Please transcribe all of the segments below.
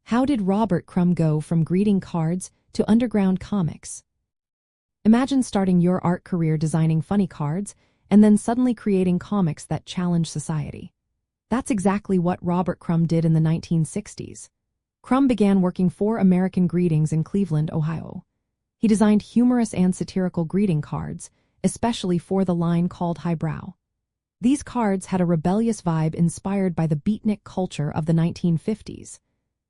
How did Robert Crumb go from greeting cards to underground comics? Imagine starting your art career designing funny cards and then suddenly creating comics that challenge society. That's exactly what Robert Crumb did in the 1960s. Crumb began working for American Greetings in Cleveland, Ohio. He designed humorous and satirical greeting cards, especially for the line called Highbrow. These cards had a rebellious vibe inspired by the beatnik culture of the 1950s.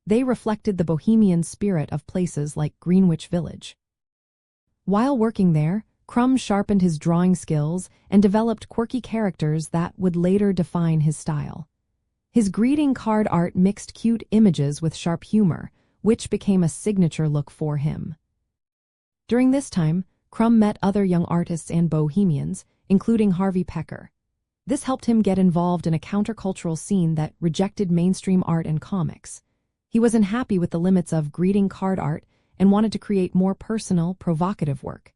They reflected the bohemian spirit of places like Greenwich Village. While working there, Crumb sharpened his drawing skills and developed quirky characters that would later define his style. His greeting card art mixed cute images with sharp humor, which became a signature look for him. During this time, Crumb met other young artists and bohemians, including Harvey Pekar. This helped him get involved in a countercultural scene that rejected mainstream art and comics. He was unhappy with the limits of greeting card art and wanted to create more personal, provocative work.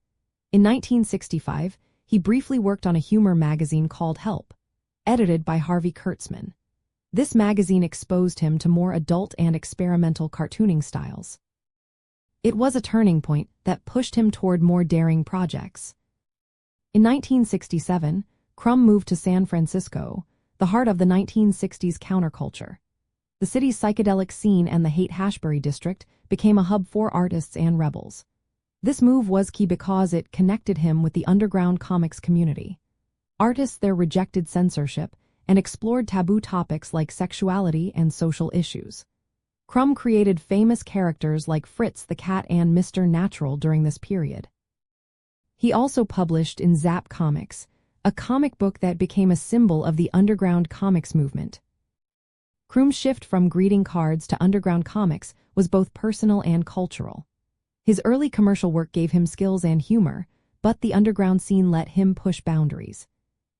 In 1965, he briefly worked on a humor magazine called Help, edited by Harvey Kurtzman. This magazine exposed him to more adult and experimental cartooning styles. It was a turning point that pushed him toward more daring projects. In 1967, Crumb moved to San Francisco, the heart of the 1960s counterculture. The city's psychedelic scene and the Haight-Ashbury district became a hub for artists and rebels. This move was key because it connected him with the underground comics community. Artists there rejected censorship and explored taboo topics like sexuality and social issues. Crumb created famous characters like Fritz the cat and Mr. Natural during this period. He also published in Zap Comics, a comic book that became a symbol of the underground comics movement. Crumb's shift from greeting cards to underground comics was both personal and cultural. His early commercial work gave him skills and humor, but the underground scene let him push boundaries.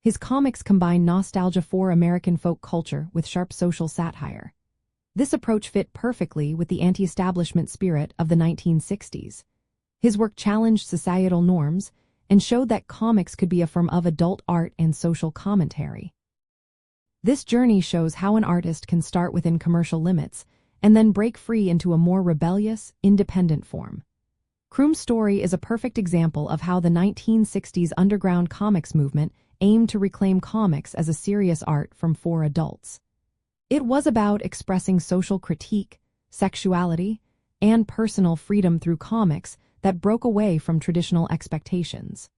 His comics combine nostalgia for American folk culture with sharp social satire. This approach fit perfectly with the anti-establishment spirit of the 1960s. His work challenged societal norms and showed that comics could be a form of adult art and social commentary. This journey shows how an artist can start within commercial limits and then break free into a more rebellious, independent form. Crumb's story is a perfect example of how the 1960s underground comics movement aimed to reclaim comics as a serious art form for adults. It was about expressing social critique, sexuality, and personal freedom through comics that broke away from traditional expectations.